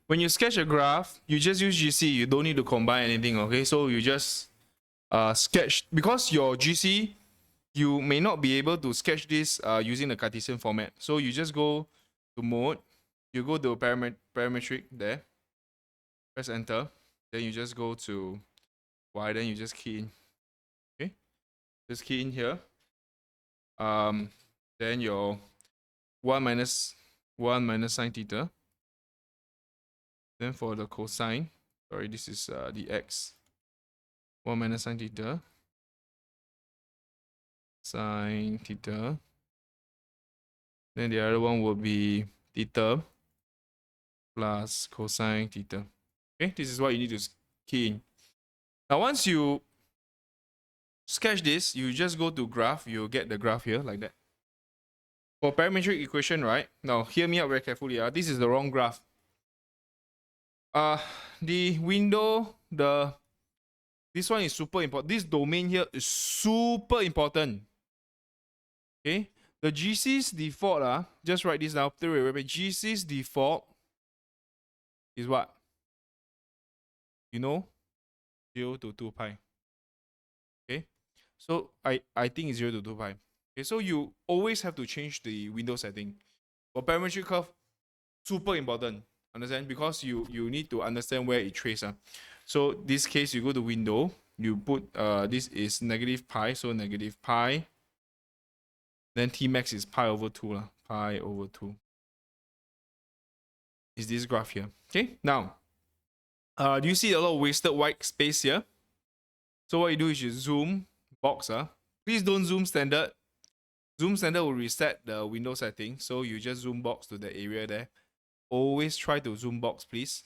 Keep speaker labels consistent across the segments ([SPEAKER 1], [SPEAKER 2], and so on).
[SPEAKER 1] when you sketch a graph, you just use GC. You don't need to combine anything, okay? So you just sketch. Because your GC, you may not be able to sketch this using the Cartesian format. So you just go to mode. You go to parametric there. Press enter. Then you just go to Y. Then you just key in. Okay? Just key in here. Then your 1 minus sine theta. Then for the cosine, sorry, this is the x. 1 minus sine theta. Sine theta. Then the other one will be theta plus cosine theta. Okay, this is what you need to key in. Now, once you sketch this, you just go to graph. You'll get the graph here like that. For parametric equation, right? Now, hear me out very carefully. This is the wrong graph. The window, this one is super important. This domain here is super important. Okay, the GC's default, just write this down. GC's default is what? You know, 0 to 2 pi. Okay, so I think it's 0 to 2 pi. Okay, so you always have to change the window setting. For parametric curve, super important. Understand? Because you need to understand where it traces. So this case, you go to window, you put this is negative pi, so negative pi. Then T max is pi over 2. Pi over 2. Is this graph here. Okay, now do you see a lot of wasted white space here? So what you do is you zoom box. Please don't zoom standard. Zoom standard will reset the window setting. So you just zoom box to the area there. Always try to zoom box, please.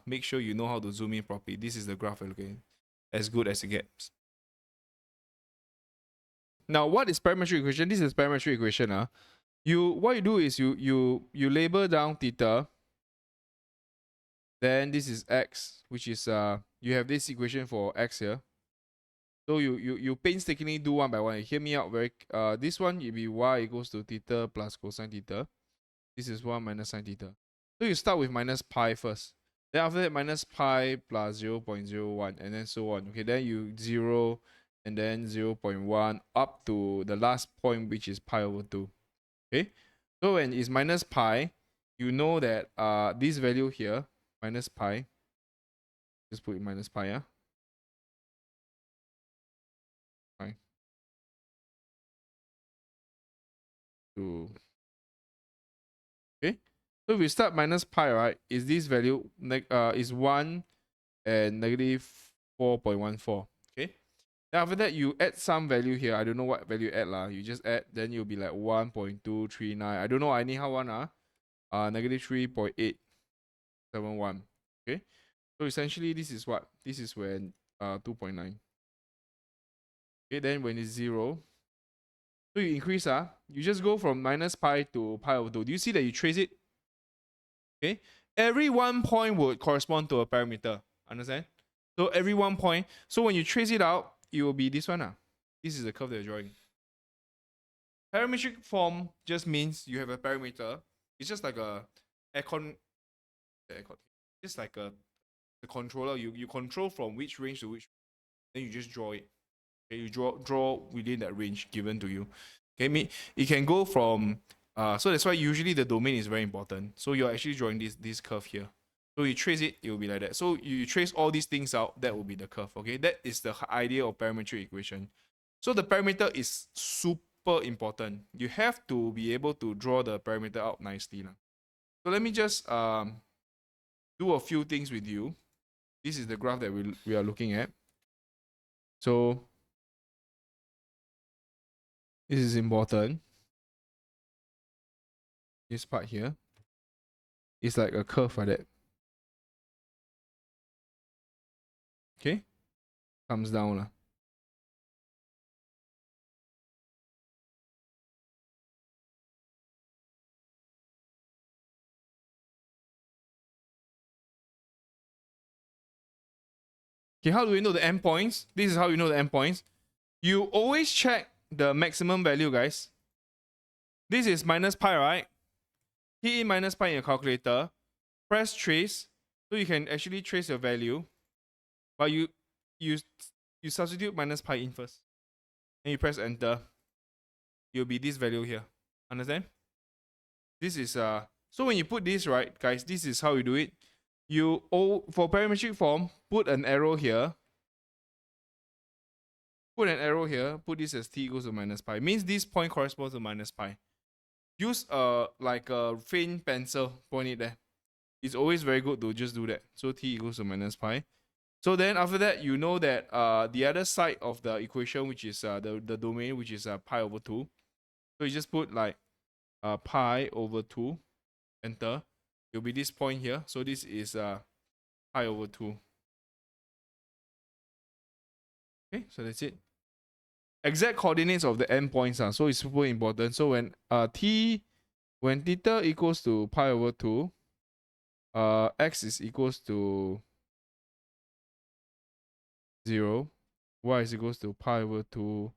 [SPEAKER 1] Make sure you know how to zoom in properly. This is the graph, okay? As good as it gets. Now, what is parametric equation? This is parametric equation. What you do is you label down theta. Then this is x, which is you have this equation for x here. So you painstakingly do one by one. Hear me out very. This one will be y equals to theta plus cosine theta. This is 1 minus sine theta. So you start with minus pi first. Then after that, minus pi plus 0.01, and then so on. Okay, then you 0, and then 0.1 up to the last point, which is pi over 2. Okay, so when it's minus pi, you know that this value here, minus pi, just put in minus pi, pi 2. Okay, so if we start minus pi, right, is this value is 1 and negative 4.14. Okay, then after that you add some value here. I don't know what value you add You just add, then you'll be like 1.239. I don't know anyhow one negative 3.871. Okay, so essentially this is what? This is when 2.9. Okay, then when it's 0, so you increase you just go from minus pi to pi over 2. Do you see that you trace it? Okay, every 1 point would correspond to a parameter. Understand? So every 1 point. So when you trace it out, it will be this one. This is the curve that you're drawing. Parametric form just means you have a parameter. It's just like a just like the controller. You control from which range to which. Then you just draw it. Okay, you draw within that range given to you. Okay, it can go from so that's why usually the domain is very important. So you're actually drawing this curve here. So you trace it, it will be like that. So you trace all these things out, that will be the curve. Okay, that is the idea of parametric equation. So the parameter is super important. You have to be able to draw the parameter out nicely. So let me just do a few things with you. This is the graph that we are looking at. So this is important. This part here is like a curve like that. Okay, comes down. Okay, how do we know the endpoints? This is how you know the endpoints. You always check the maximum value, guys. This is minus pi, right? Key in minus pi in your calculator. Press trace. So you can actually trace your value, but you substitute minus pi in first. And you press enter. You'll be this value here. Understand? This is so when you put this, right, guys, this is how you do it. You for parametric form, put an arrow here. Put an arrow here. Put this as t equals to minus pi. Means this point corresponds to minus pi. Use like a faint pencil, point it there. It's always very good to just do that. So t equals to minus pi. So then after that, you know that the other side of the equation, which is the domain, which is pi over 2. So you just put like pi over 2, enter. It'll be this point here. So this is pi over 2. Okay, so that's it. Exact coordinates of the endpoints are so it's super important. So when when theta equals to pi over 2, x is equals to 0, y is equals to pi over 2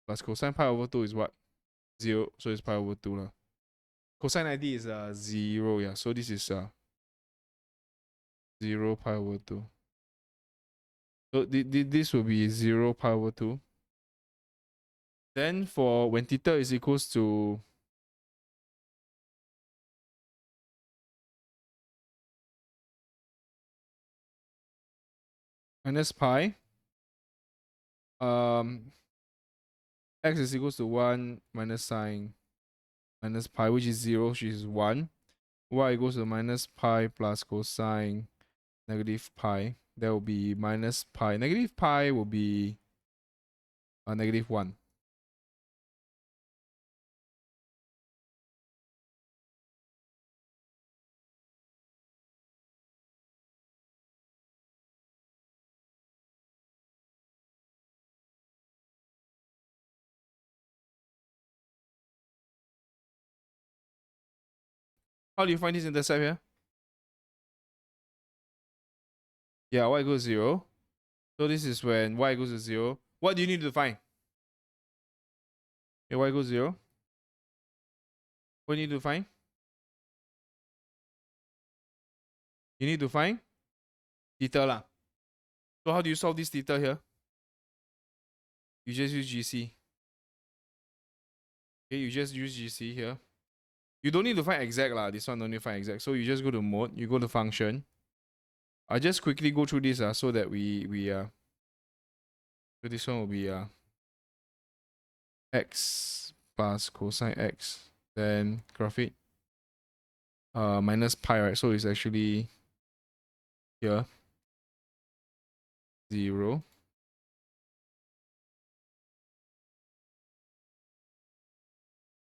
[SPEAKER 1] plus cosine pi over 2 is what? 0, so it's pi over 2 lah. Cosine ID is 0, yeah. So this is 0 pi over 2. So this will be 0 pi over 2. Then for when theta is equals to minus pi, x is equals to 1 minus sine minus pi, which is 0, which is 1. Y equals to minus pi plus cosine negative pi. That will be minus pi. Negative pi will be negative 1. How do you find this intercept here? Yeah, y equals 0. So this is when y equals to 0. What do you need to find? Okay, y equals 0. What do you need to find? You need to find theta lah. So how do you solve this theta here? You just use GC. Okay, you just use GC here. You don't need to find exact lah. This one don't need to find exact. So you just go to mode. You go to function. I just quickly go through this so that we so this one will be x plus cosine x, then graph it minus pi, right? So it's actually here 0.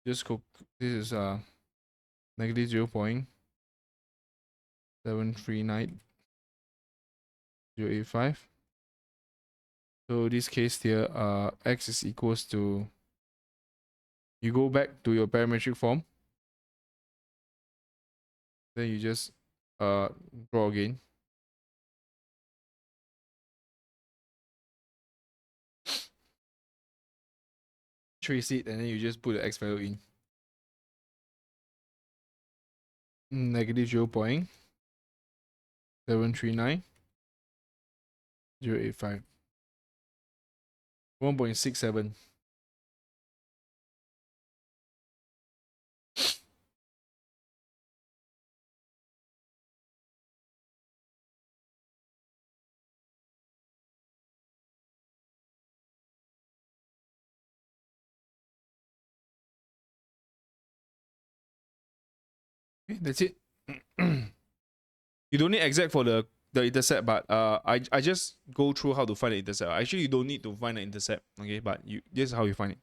[SPEAKER 1] Just go. This is negative 0.739085. So this case here, x is equals to, you go back to your parametric form. Then you just draw again. Trace it, and then you just put the x value in. Negative 0.739085. 1.67. Okay, that's it. You don't need exact for the intercept, but I just go through how to find the intercept. Actually, you don't need to find the intercept, okay? But this is how you find it.